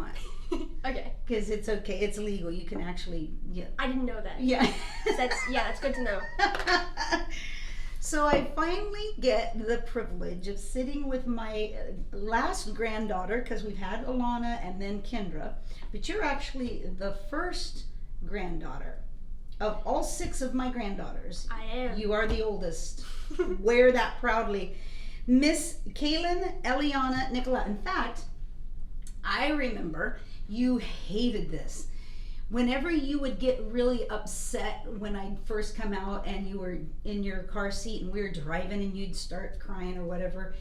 want. Okay. Because it's okay. It's legal. You can actually. Yeah. I didn't know that. Yeah. That's good to know. So I finally get the privilege of sitting with my last granddaughter, because we've had Alana and then Kendra, but you're actually the first granddaughter of all 6 of my granddaughters. I am. You are the oldest. Wear that proudly. Miss Caitlyn, Eliana, Nicola. In fact, I remember you hated this. Whenever you would get really upset when I'd first come out and you were in your car seat and we were driving and you'd start crying or whatever,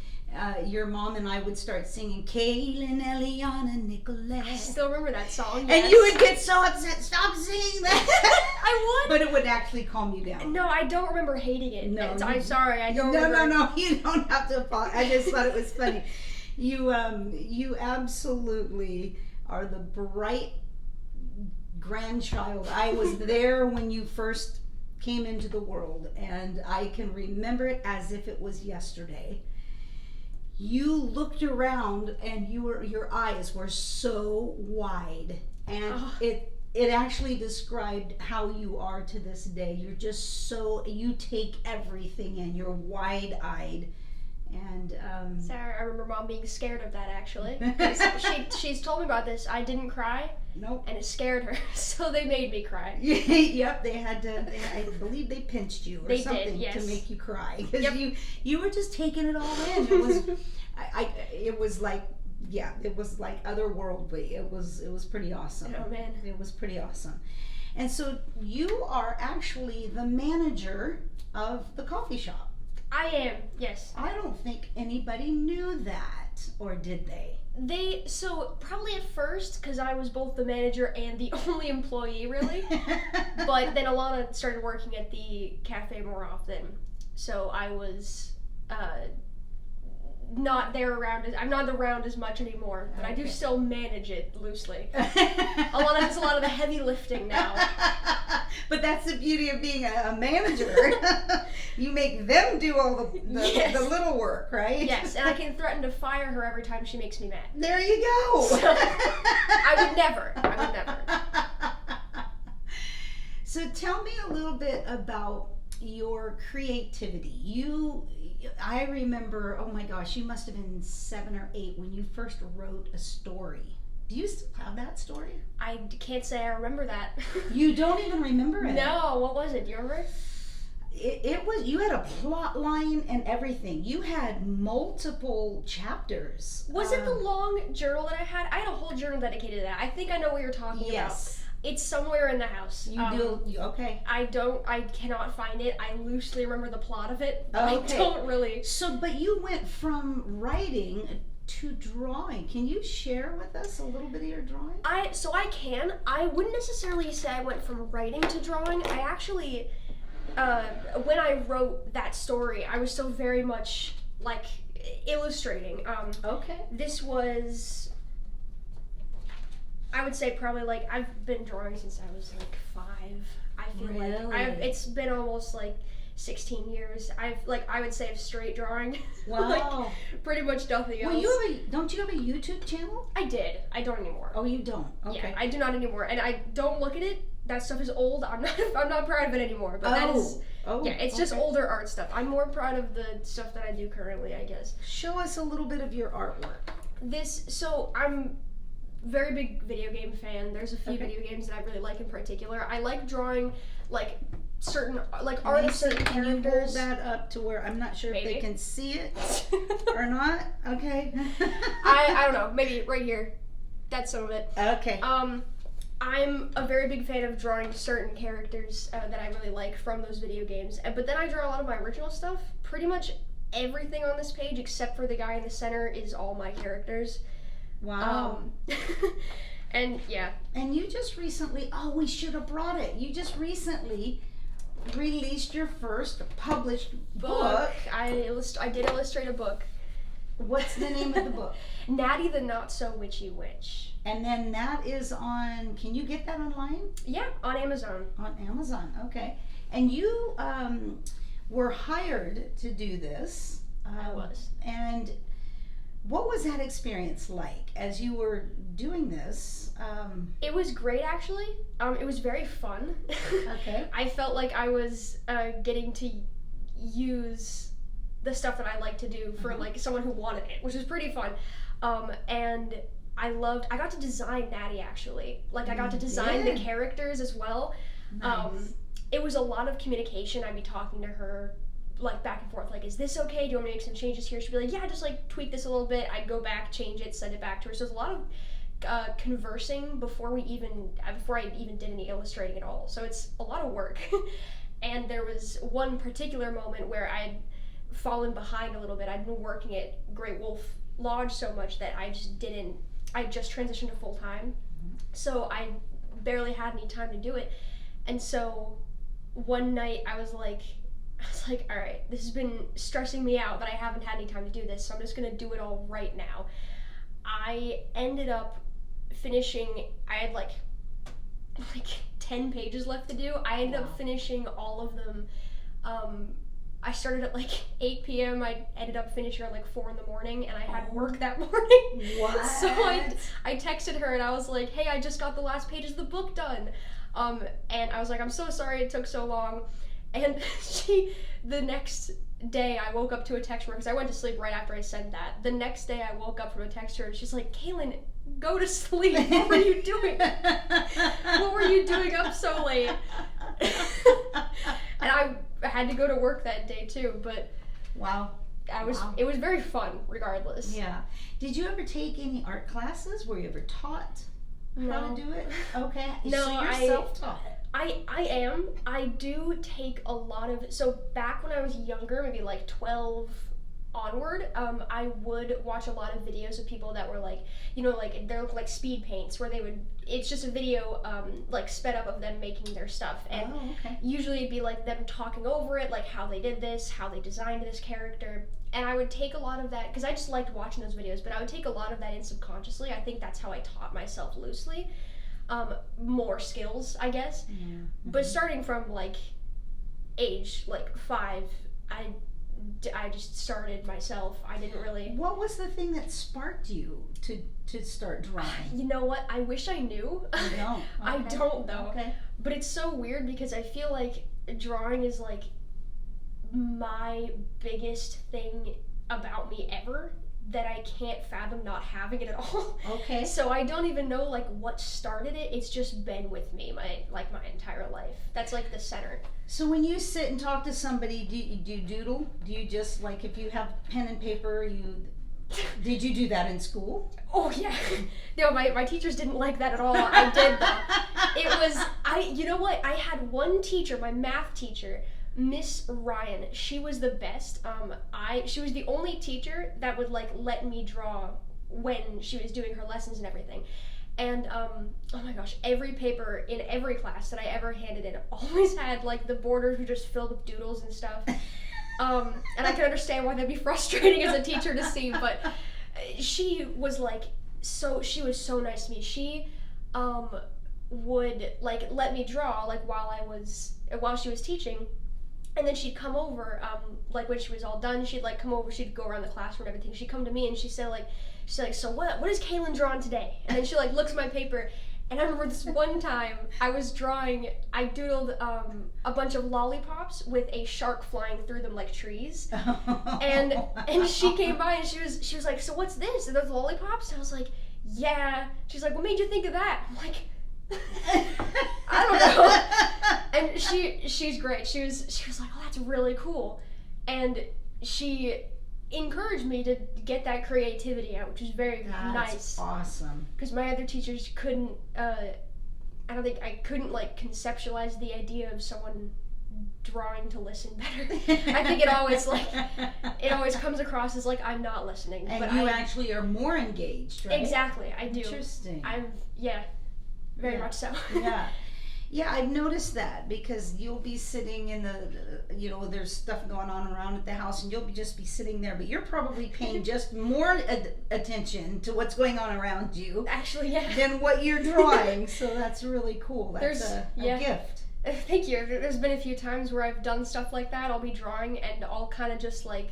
your mom and I would start singing Caitlyn, Eliana, Nicolette. I still remember that song. Yes. And you would get so upset. Stop singing that. I would. But it would actually calm you down. No, I don't remember hating it. No, I'm sorry. I don't remember. No. You don't have to apologize. I just thought it was funny. You absolutely are the bright grandchild. I was there when you first came into the world, and I can remember it as if it was yesterday. You looked around and your eyes were so wide, and it actually described how you are to this day. You're just so, you take everything in. You're wide-eyed. And Sarah, I remember Mom being scared of that, actually. She's told me about this. I didn't cry. Nope. And it scared her, so they made me cry. Yep, they had to. I believe they pinched you or they something did, yes. to make you cry, because you were just taking it all in. It was, it was like, yeah, it was like otherworldly. It was pretty awesome. Oh man, it was pretty awesome. And so you are actually the manager of the coffee shop. I am, yes. I don't think anybody knew that, or did they? So probably at first, because I was both the manager and the only employee, really. But then Alana started working at the cafe more often, so I was not there around. I'm not around as much anymore, but I do still manage it loosely. Alana does a lot of the heavy lifting now. But that's the beauty of being a manager. You make them do all the little work, right? Yes, and I can threaten to fire her every time she makes me mad. There you go. So, I would never. So tell me a little bit about your creativity. I remember, oh my gosh, you must have been 7 or 8 when you first wrote a story. Do you still have that story? I can't say I remember that. You don't even remember it? No, what was it? Do you remember? It was, you had a plot line and everything. You had multiple chapters. Was it the long journal that I had? I had a whole journal dedicated to that. I think I know what you're talking about. It's somewhere in the house. Okay. I cannot find it. I loosely remember the plot of it, but okay. I don't really. So, but you went from writing to drawing. Can you share with us a little bit of your drawing? I can. I wouldn't necessarily say I went from writing to drawing. I actually, when I wrote that story, I was still very much like illustrating. Okay. This was, I would say probably like, I've been drawing since I was like 5. I feel like it's been almost like 16 years. I would say of straight drawing. Wow. Like pretty much nothing else. Well, don't you have a YouTube channel? I did. I don't anymore. Oh, you don't? Okay. Yeah, I do not anymore. And I don't look at it. That stuff is old. I'm not proud of it anymore. But that is it's just older art stuff. I'm more proud of the stuff that I do currently, I guess. Show us a little bit of your artwork. I'm very big video game fan. There's a few video games that I really like in particular. I like drawing like certain art of certain characters. Can you hold that up to where I'm not sure if they can see it or not? Okay. I don't know. Maybe right here. That's some of it. Okay. I'm a very big fan of drawing certain characters that I really like from those video games. But then I draw a lot of my original stuff. Pretty much everything on this page except for the guy in the center is all my characters. Wow. And yeah. And you just recently, we should have brought it. You just recently released your first published book. I did illustrate a book. What's the name of the book? Natty the Not So Witchy Witch. And then that is on, can you get that online? Yeah, on Amazon. On Amazon, okay. And you were hired to do this. I was. And What was that experience like as you were doing this? It was great, actually. It was very fun. Okay. I felt like I was getting to use the stuff that I like to do for like someone who wanted it, which was pretty fun. And I got to design Natty, actually. Like, I got to design the characters as well. Nice. It was a lot of communication. I'd be talking to her like back and forth, like, is this okay? Do you want me to make some changes here? She'd be like, yeah, just like tweak this a little bit. I'd go back, change it, send it back to her. So it was a lot of conversing before I even did any illustrating at all. So it's a lot of work. And there was one particular moment where I'd fallen behind a little bit. I'd been working at Great Wolf Lodge so much that I just transitioned to full time. So I barely had any time to do it. And so one night I was like, all right, this has been stressing me out that I haven't had any time to do this, so I'm just gonna do it all right now. I ended up finishing, I had like 10 pages left to do. I ended up finishing all of them. I started at like 8 p.m. I ended up finishing at like 4 in the morning, and I had work that morning. What? So I texted her and I was like, hey, I just got the last pages of the book done. And I was like, I'm so sorry it took so long. And the next day I woke up to a text from her, because I went to sleep right after I said that. The next day I woke up from a text from her and she's like, Caitlyn, go to sleep. What were you doing? What were you doing up so late? And I had to go to work that day too, but wow. It was very fun regardless. Yeah. Did you ever take any art classes? Were you ever taught how to do it? Okay. No, so you're self-taught. I am. I do take a lot of, so back when I was younger, maybe like 12 onward, I would watch a lot of videos of people that were like, like they're like speed paints, where it's just a video like sped up of them making their stuff, and usually it'd be like them talking over it, like how they did this, how they designed this character, and I would take a lot of that, because I just liked watching those videos, but I would take a lot of that in subconsciously. I think that's how I taught myself loosely. More skills, I guess. Yeah. But starting from like age like 5, I just started myself. I didn't really. What was the thing that sparked you to start drawing? You know what? I wish I knew. You don't. Okay. I don't though. Okay. But it's so weird, because I feel like drawing is like my biggest thing about me ever, that I can't fathom not having it at all. Okay. So I don't even know like what started it. It's just been with me my entire life. That's like the center. So when you sit and talk to somebody, do you doodle? Do you just, like, if you have pen and paper, did you do that in school? Oh yeah. No, my teachers didn't like that at all. I did though. It was, you know what? I had one teacher, my math teacher, Miss Ryan. She was the best. She was the only teacher that would like let me draw when she was doing her lessons and everything. And oh my gosh, every paper in every class that I ever handed in always had like the borders were just filled with doodles and stuff. And I can understand why that'd be frustrating as a teacher to see, but she was she was so nice to me. She would like let me draw like while she was teaching. And then she'd come over, like when she was all done, she'd like come over, she'd go around the classroom and everything. She'd come to me and she'd say like, so what is Caitlyn drawing today? And then she like looks at my paper, and I remember this one time I doodled a bunch of lollipops with a shark flying through them like trees. And she came by and she was like, so what's this? Are those lollipops? And I was like, yeah. She's like, what made you think of that? I'm like, I don't know. And she's great. She was like, oh, that's really cool. And she encouraged me to get that creativity out, which is very nice. That's awesome. Because my other teachers couldn't, I don't think I couldn't like conceptualize the idea of someone drawing to listen better. I think it always comes across as like I'm not listening. And but you actually are more engaged, right? Exactly, I do. Interesting. Very much so. Yeah, I've noticed that, because you'll be sitting in the, there's stuff going on around at the house, and you'll just be sitting there, but you're probably paying just more attention to what's going on around you. Actually, yeah. Than what you're drawing, so that's really cool. That's a gift. Thank you. There's been a few times where I've done stuff like that. I'll be drawing, and I'll kind of just like,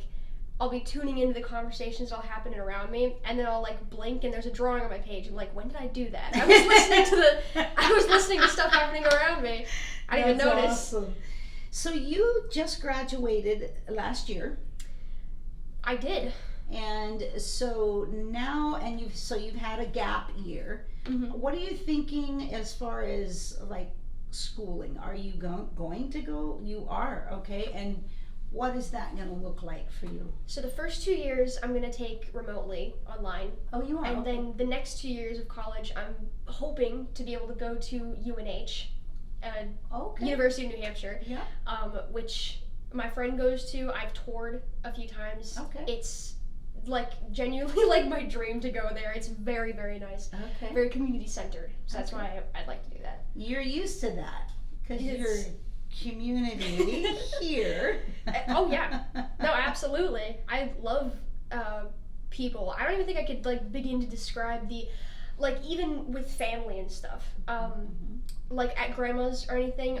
I'll be tuning into the conversations that'll happen around me, and then I'll like blink and there's a drawing on my page. I'm like, when did I do that? I was listening to stuff happening around me. I didn't even notice. Awesome. So you just graduated last year. I did. And so now, you've had a gap year. Mm-hmm. What are you thinking as far as like schooling? Are you going to go? You are, okay. And what is that going to look like for you? So the first 2 years I'm going to take remotely online. Oh, you are. And then the next 2 years of college, I'm hoping to be able to go to UNH, University of New Hampshire, Yeah. Which my friend goes to. I've toured a few times. Okay. It's like genuinely like my dream to go there. It's very, very nice. Okay. Very community centered. So that's Okay. why I'd like to do that. You're used to that because It's- you're community here. Oh yeah. No, absolutely. I love people. I don't even think I could like begin to describe the, like even with family and stuff. Like at grandma's or anything,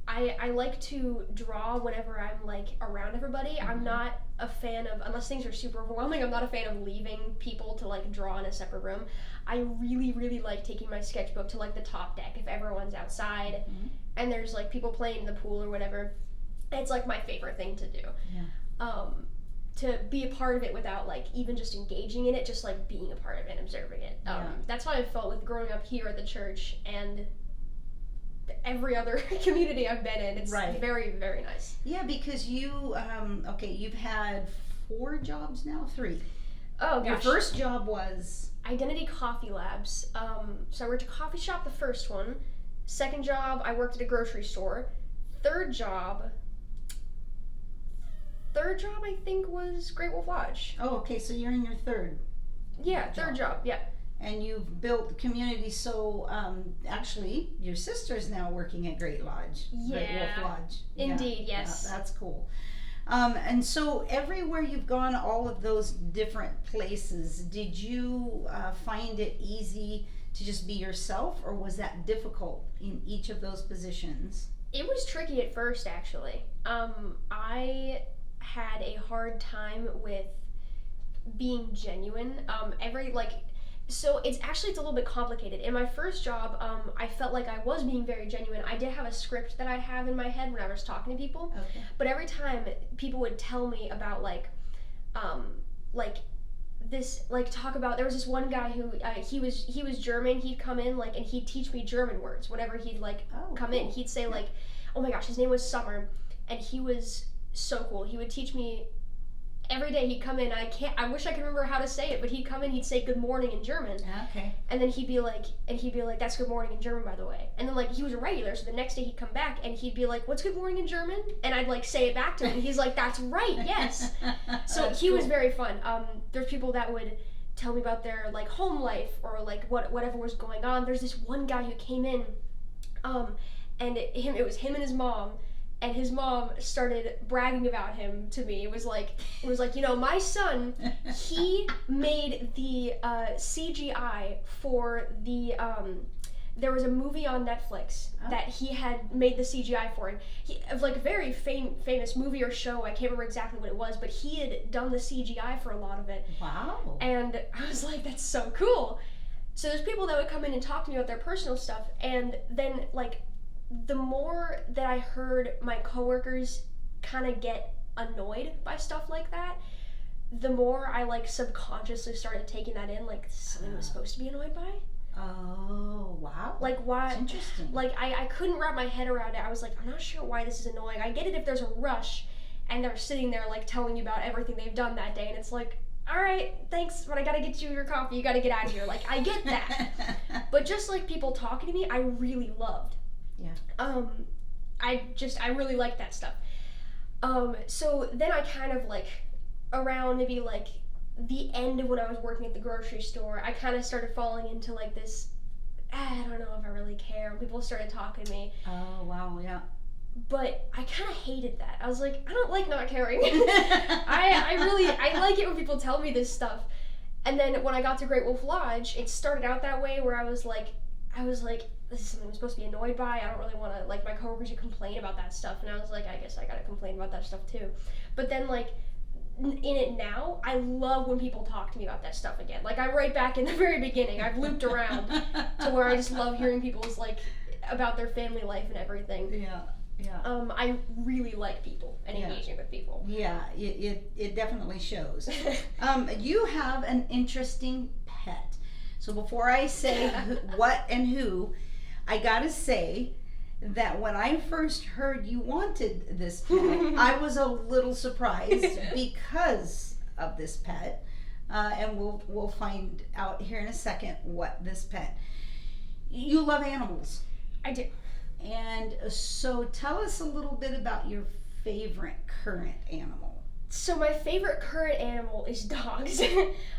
I like to draw whenever I'm like around everybody. I'm not a fan of, unless things are super overwhelming, I'm not a fan of leaving people to like draw in a separate room. I really, really like taking my sketchbook to like the top deck if everyone's outside and there's like people playing in the pool or whatever. It's like my favorite thing to do. Yeah. To be a part of it without like even just engaging in it, just like being a part of it and observing it. That's how I felt with growing up here at the church and every other community I've been in. It's very, very nice. Yeah, because you, you've had 4 jobs now? 3. Oh gosh. Your first job was? Identity Coffee Labs. So I worked at a coffee shop, the first one. Second job, I worked at a grocery store. Third job I think was Great Wolf Lodge. Oh, okay, so you're in your third. Yeah, third job, yeah. And you've built community, so actually your sister's now working at Great Lodge. Great Wolf Lodge. Indeed, yes. Yeah, that's cool. And so everywhere you've gone, all of those different places, did you find it easy to just be yourself, or was that difficult in each of those positions? It was tricky at first, actually. I had a hard time with being genuine. So it's a little bit complicated. In my first job, I felt like I was being very genuine. I did have a script that I'd have in my head when I was talking to people. Okay. But every time people would tell me about there was this one guy who he was German. He'd come in and he'd teach me German words whenever he'd come in. He'd say oh my gosh, his name was Summer, and he was so cool. He would teach me. Every day he'd come in, I wish I could remember how to say it, but he'd come in, he'd say good morning in German. Okay. And then he'd be like, that's good morning in German, by the way. And then he was a regular, so the next day he'd come back and he'd be like, what's good morning in German? And I'd say it back to him, and he's like, that's right, yes. So he was very fun. There's people that would tell me about their home life or whatever was going on. There's this one guy who came in, and it was him and his mom. And his mom started bragging about him to me. It was like, my son, he made the CGI for the, there was a movie on Netflix that he had made the CGI for. And a very famous movie or show, I can't remember exactly what it was, but he had done the CGI for a lot of it. Wow. And I was like, that's so cool. So there's people that would come in and talk to me about their personal stuff, and then the more that I heard my coworkers kind of get annoyed by stuff like that, the more I subconsciously started taking that in, something was supposed to be annoyed by. Oh, wow. Why? That's interesting. I couldn't wrap my head around it. I was I'm not sure why this is annoying. I get it if there's a rush and they're sitting there telling you about everything they've done that day, and it's all right, thanks, but I gotta get you your coffee. You gotta get out of here. I get that. But just people talking to me, I really loved. Yeah. I really like that stuff. So then I kind of around maybe the end of when I was working at the grocery store, I kind of started falling into this, I don't know if I really care. People started talking to me. Oh, wow, yeah. But I kind of hated that. I was I don't like not caring. I like it when people tell me this stuff. And then when I got to Great Wolf Lodge, it started out that way where I was this is something I'm supposed to be annoyed by. I don't really want to, my coworkers would complain about that stuff. And I was I guess I gotta complain about that stuff too. But then, in it now, I love when people talk to me about that stuff again. Like, I'm right back in the very beginning. I've looped around to where I just love hearing people's, like, about their family life and everything. Yeah. Yeah. I really like people and engaging with people. Yeah, it definitely shows. You have an interesting pet. So before I say what and who, I gotta say that when I first heard you wanted this pet, I was a little surprised because of this pet. And we'll find out here in a second what this pet. You love animals. I do. And so tell us a little bit about your favorite current animal. So my favorite current animal is dogs.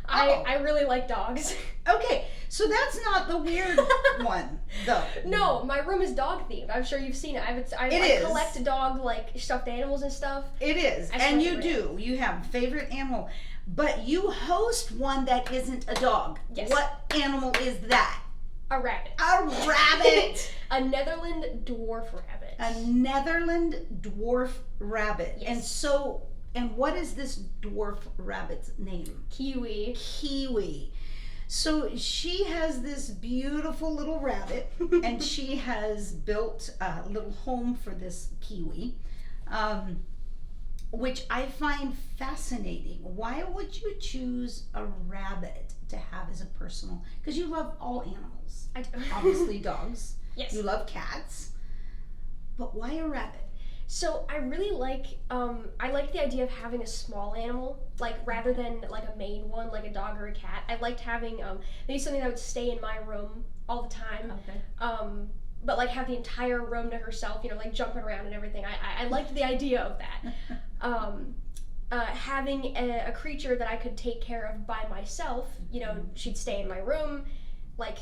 I really like dogs. Okay, so that's not the weird one, though. No, my room is dog themed. I'm sure you've seen it. I collect dog, like, stuffed animals and stuff. It is, and you do. You have a favorite animal, but you host one that isn't a dog. Yes. What animal is that? A rabbit. A rabbit! A Netherland dwarf rabbit. A Netherland dwarf rabbit. Yes. And what is this dwarf rabbit's name? Kiwi. Kiwi. So she has this beautiful little rabbit, and she has built a little home for this Kiwi, which I find fascinating. Why would you choose a rabbit to have as a personal? Because you love all animals. I do. Obviously dogs. Yes. You love cats. But why a rabbit? So I really like, I like the idea of having a small animal, like, rather than, like, a main one, like a dog or a cat. I liked having, maybe something that would stay in my room all the time. Okay. But, like, have the entire room to herself, you know, like, jumping around and everything. I liked the idea of that. Having a creature that I could take care of by myself, you know, she'd stay in my room, like,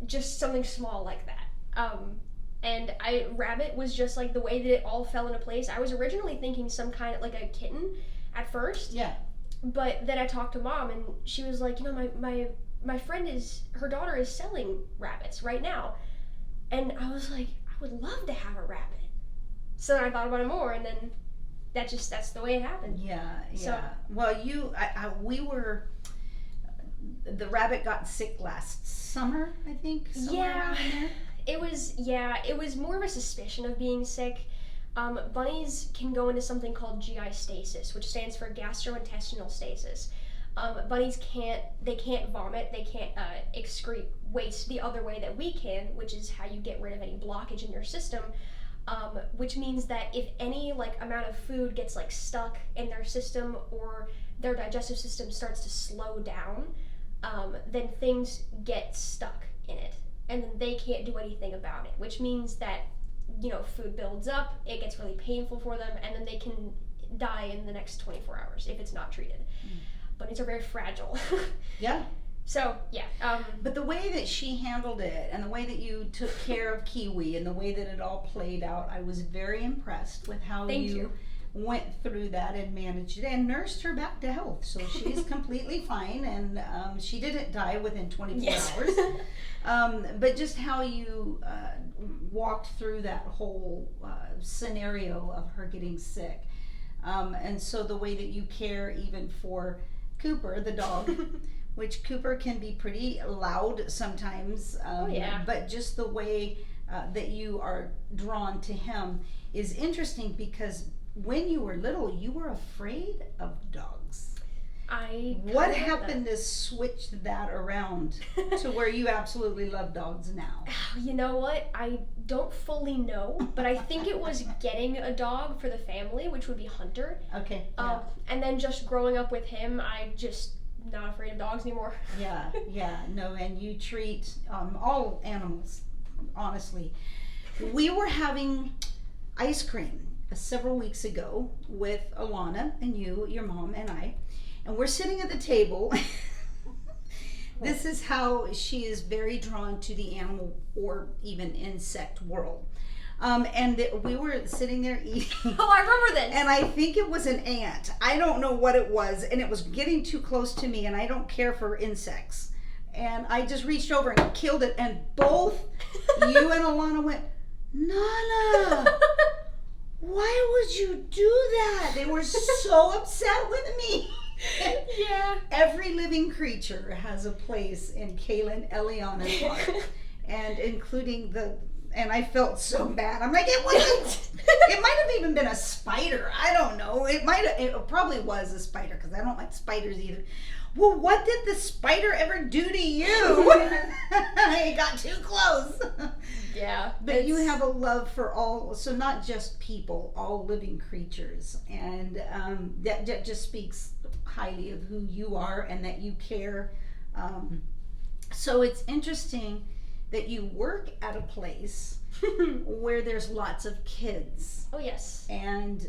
just something small like that. And rabbit was just, like, the way that it all fell into place. I was originally thinking some kind of, like, a kitten at first. Yeah. But then I talked to Mom, and she was like, you know, my friend her daughter is selling rabbits right now. And I was like, I would love to have a rabbit. So then I thought about it more, and then that's the way it happened. Yeah, yeah. So, well, the rabbit got sick last summer, I think. Yeah. It was more of a suspicion of being sick. Bunnies can go into something called GI stasis, which stands for gastrointestinal stasis. Bunnies can't vomit, they can't excrete waste the other way that we can, which is how you get rid of any blockage in your system. Which means that if any, like, amount of food gets, like, stuck in their system, or their digestive system starts to slow down, then things get stuck in it, and then they can't do anything about it, which means that, you know, food builds up, it gets really painful for them, and then they can die in the next 24 hours if it's not treated. Bunnies are very fragile. Yeah. So, yeah. But the way that she handled it, and the way that you took care of Kiwi, and the way that it all played out, I was very impressed with how you went through that and managed it and nursed her back to health. So she's completely fine, and she didn't die within 24 hours. But just how you walked through that whole scenario of her getting sick. And so the way that you care even for Cooper, the dog, which Cooper can be pretty loud sometimes, but just the way that you are drawn to him is interesting, because when you were little, you were afraid of dogs. What happened to switch that around to where you absolutely love dogs now? You know what? I don't fully know, but I think it was getting a dog for the family, which would be Hunter. Okay. And then just growing up with him, I just not afraid of dogs anymore. No, and you treat all animals, honestly. We were having ice cream several weeks ago with Alana and you, your mom, and I, and we're sitting at the table. This is how she is very drawn to the animal or even insect world. We were sitting there eating. Oh, I remember this. And I think it was an ant. I don't know what it was, and it was getting too close to me, and I don't care for insects. And I just reached over and killed it, and both you and Alana went, Nana, why would you do that? They were so upset with me. Yeah. Every living creature has a place in Caitlyn Eliana's heart, and including and I felt so bad. I'm like, it wasn't. It might have even been a spider. I don't know. It probably was a spider because I don't like spiders either. Well, what did the spider ever do to you? It got too close. Yeah. But you have a love for all, so not just people, all living creatures. And that just speaks highly of who you are and that you care. So it's interesting that you work at a place where there's lots of kids. Oh, yes. And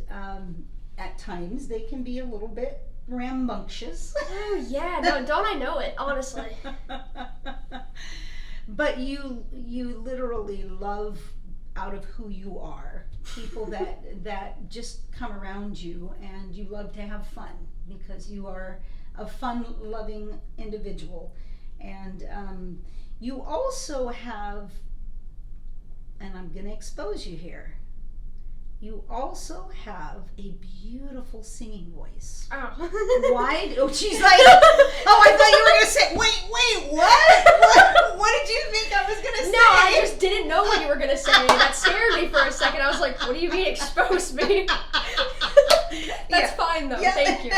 at times they can be a little bit rambunctious. Oh, yeah. No, don't I know it, honestly. But you literally love out of who you are. People that just come around you, and you love to have fun because you are a fun-loving individual. And you also have, and I'm going to expose you here, you also have a beautiful singing voice. Oh. Why? Oh, she's like, oh, I thought you were going to say, wait, what? What did you think I was going to say? No, I just didn't know what you were going to say. That scared me for a second. I was like, what do you mean expose me? That's fine, though. Yeah. Thank you.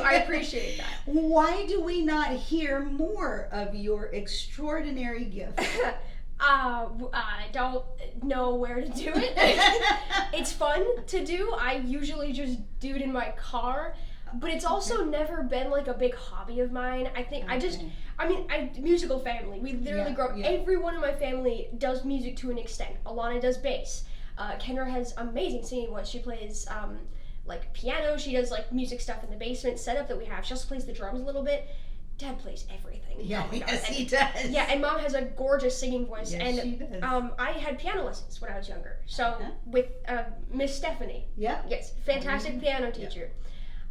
I appreciate that. Why do we not hear more of your extraordinary gift? I don't know where to do it. It's fun to do. I usually just do it in my car, but it's also never been like a big hobby of mine. I think musical family. We literally grow up. Everyone in my family does music to an extent. Alana does bass. Kendra has amazing singing voice. She plays like piano. She does like music stuff in the basement setup that we have. She also plays the drums a little bit. Dad plays everything. Yeah, yes, he does. Yeah, and Mom has a gorgeous singing voice. Yes, and she does. I had piano lessons when I was younger. So with Miss Stephanie. Yeah. Yes, fantastic piano teacher.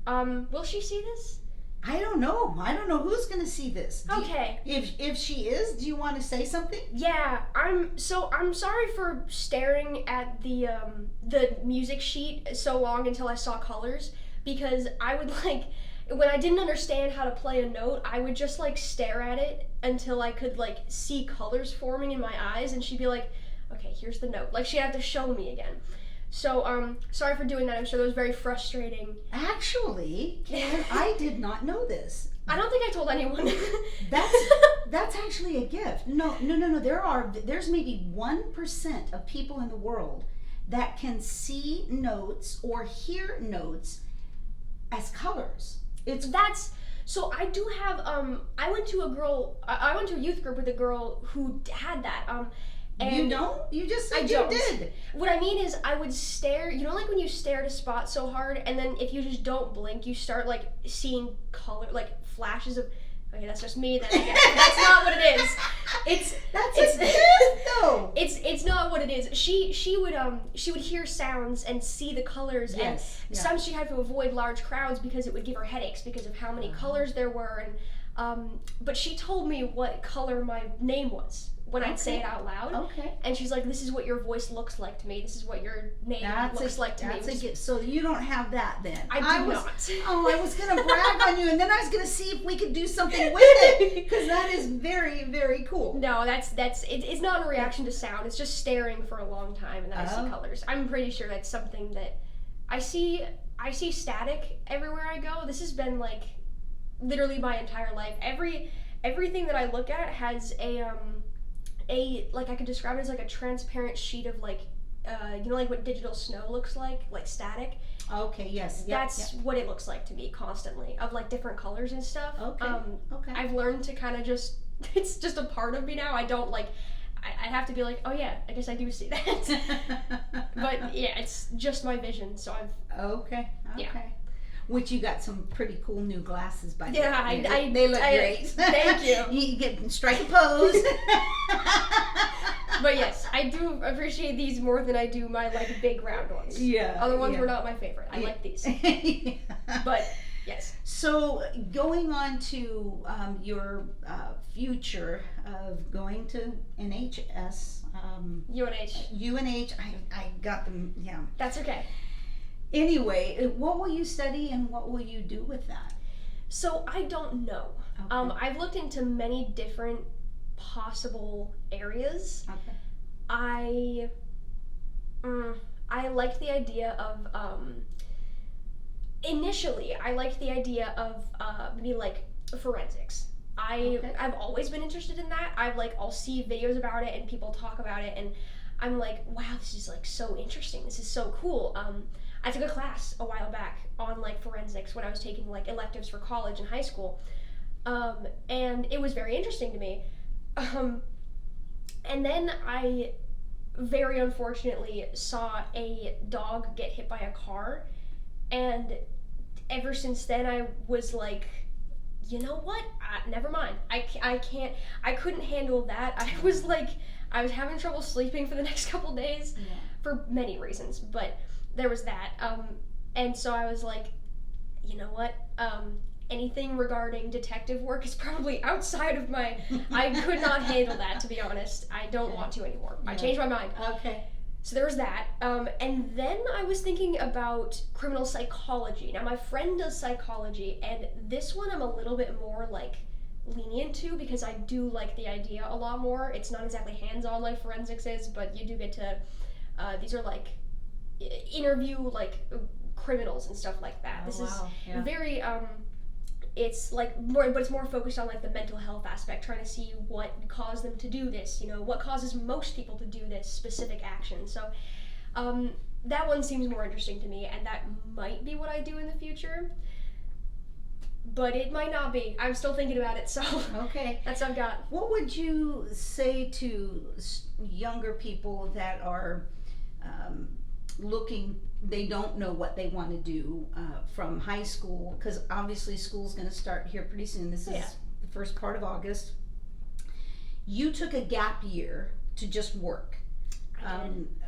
Will she see this? I don't know. I don't know who's going to see this. Okay. If she is, do you want to say something? Yeah, I'm sorry for staring at the music sheet so long until I saw colors, because I would when I didn't understand how to play a note, I would just stare at it until I could see colors forming in my eyes, and she'd be like, okay, here's the note. She'd have to show me again. So, sorry for doing that. I'm sure that was very frustrating. Actually, Caitlyn, I did not know this. I don't think I told anyone. That's actually a gift. No. There's maybe 1% of people in the world that can see notes or hear notes as colors. So I do have, I went to a youth group with a girl who had that, and you don't? You just said you did. What I mean is I would stare, when you stare at a spot so hard, and then if you just don't blink, you start seeing color, flashes of, okay, that's just me then, I guess. That's not what it is. It's a gift, though. It's not what it is. She would hear sounds and see the colors, and sometimes she had to avoid large crowds because it would give her headaches because of how many colors there were, and but she told me what color my name was when I'd say it out loud. Okay. And she's like, this is what your voice looks like to me. This is what your name looks like to me. That's a gift. So you don't have that then. I do not. Oh, I was going to brag on you, and then I was going to see if we could do something with it, because that is very, very cool. No, it's not a reaction to sound. It's just staring for a long time, and then I see colors. I'm pretty sure that's something that I see static everywhere I go. This has been literally my entire life. Everything that I look at has I could describe it as a transparent sheet of what digital snow looks like static. Okay, yes. That's what it looks like to me constantly, of different colors and stuff. Okay. I've learned to kind of it's just a part of me now. I don't I have to be oh yeah, I guess I do see that. But yeah, it's just my vision, so I've... Okay. Yeah. Which you got some pretty cool new glasses by the way. Yeah, they look great. Thank you. You can strike a pose. But yes, I do appreciate these more than I do my big round ones. Yeah. Other ones were not my favorite. I like these. Yeah. But Yes. So going on to your future of going to NHS. UNH. I got them. Yeah. That's okay. Anyway, what will you study and what will you do with that? So I don't know. Okay. I've looked into many different possible areas. Okay. I liked the idea of initially I liked the idea of maybe like forensics. I've always been interested in that. I'll see videos about it and people talk about it and I'm like, wow, this is like so interesting. This is so cool. I took a class a while back on like forensics when I was taking like electives for college and high school. And it was very interesting to me. And then I very unfortunately saw a dog get hit by a car, and ever since then I was like, you know what, never mind, I couldn't handle that. I was having trouble sleeping for the next couple days for many reasons, but there was that, and so I was like, you know what, anything regarding detective work is probably outside of my, I could not handle that, to be honest. I don't want to anymore. I changed my mind. Okay. So there was that. And then I was thinking about criminal psychology. Now my friend does psychology, and this one I'm a little bit more like lenient to because I do like the idea a lot more. It's not exactly hands-on like forensics is, but you do get to, these are like interview like criminals and stuff like that. This is very, it's like more, but it's more focused on like the mental health aspect, trying to see what caused them to do this, you know, what causes most people to do this specific action. So that one seems more interesting to me, and that might be what I do in the future, but it might not be. I'm still thinking about it, so okay, that's what I've got. What would you say to younger people that are looking, they don't know what they want to do from high school, because obviously school's going to start here pretty soon. This is the first part of August. You took a gap year to just work.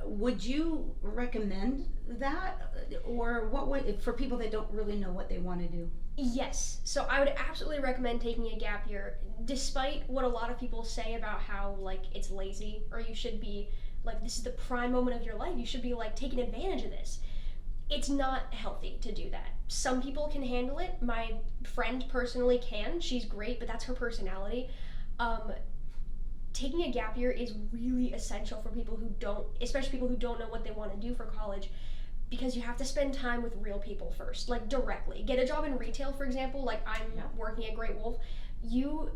Would you recommend that, or what would, for people that don't really know what they want to do? Yes, so I would absolutely recommend taking a gap year, despite what a lot of people say about how like it's lazy, or you should be like, this is the prime moment of your life, you should be like taking advantage of this. It's not healthy to do that. Some people can handle it. My friend personally can. She's great, but that's her personality. Taking a gap year is really essential for people who don't, especially people who don't know what they want to do for college, because you have to spend time with real people first, like directly. Get a job in retail, for example, like I'm working at Great Wolf. You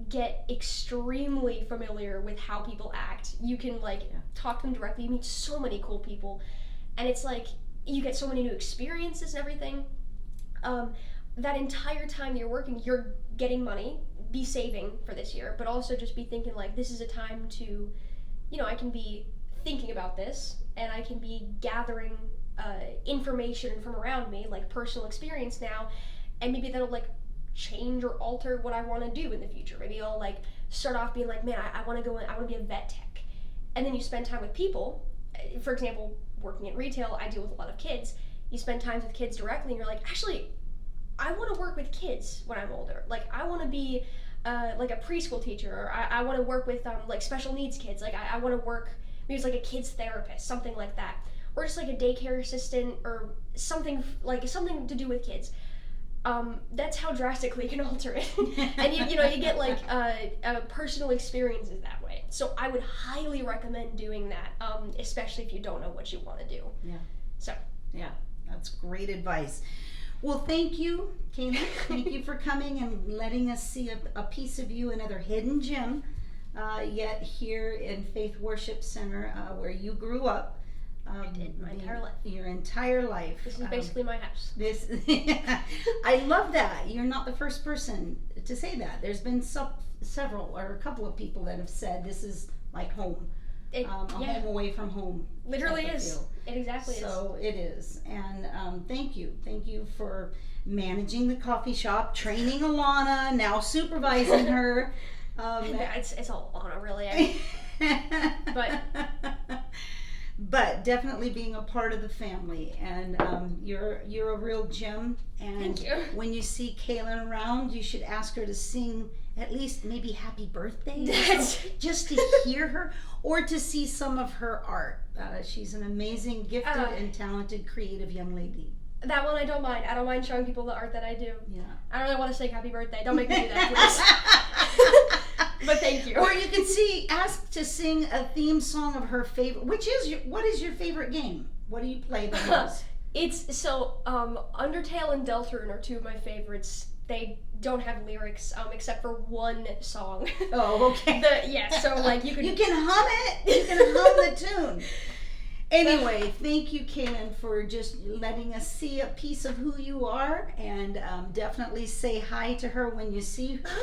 get extremely familiar with how people act. You can talk to them directly. You meet so many cool people, and it's like you get so many new experiences and everything. That entire time you're working, you're getting money. Be saving for this year, but also just be thinking like, this is a time to, I can be thinking about this, and I can be gathering information from around me, like personal experience now, and maybe that'll like change or alter what I want to do in the future. Maybe I'll like start off being like, man, I want to go in, I want to be a vet tech, and then you spend time with people. For example, working in retail, I deal with a lot of kids. You spend time with kids directly, and you're like, actually, I want to work with kids when I'm older. Like, I want to be like a preschool teacher, or I want to work with like special needs kids. Like, I want to work maybe it's like a kids therapist, something like that, or just like a daycare assistant, or something to do with kids. That's how drastically you can alter it, and you get like personal experiences that way. So I would highly recommend doing that, especially if you don't know what you want to do. Yeah. So. Yeah, that's great advice. Well, thank you, Caitlyn. Thank you for coming and letting us see a piece of you, another hidden gem, yet here in Faith Worship Center, where you grew up. I did my entire life. Your entire life. This is basically my house. I love that. You're not the first person to say that. There's been several or a couple of people that have said this is like home. Home away from home. Literally is. It exactly is. So it is. And thank you. Thank you for managing the coffee shop, training Alana, now supervising her. It's all Alana, really. but definitely being a part of the family, and you're a real gem. And Thank you. when you see Caitlyn around, you should ask her to sing at least maybe happy birthday, just to hear her, or to see some of her art. She's an amazing, gifted, and talented, creative young lady. That one I don't mind. I don't mind showing people the art that I do. Yeah. I don't really want to sing happy birthday. Don't make me do that, please. But thank you. Or you could ask to sing a theme song of her favorite. What is your favorite game? What do you play the most? It's so Undertale and Deltarune are two of my favorites. They don't have lyrics except for one song. Oh, okay. So like you can hum it. You can hum the tune. Anyway, thank you, Caitlyn, for just letting us see a piece of who you are, and definitely say hi to her when you see her,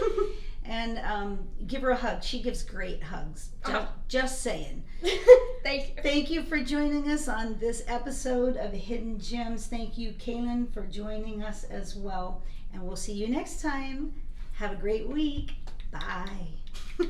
and give her a hug. She gives great hugs. Just saying. Thank you. Thank you for joining us on this episode of Hidden Gems. Thank you, Caitlyn, for joining us as well, and we'll see you next time. Have a great week. Bye.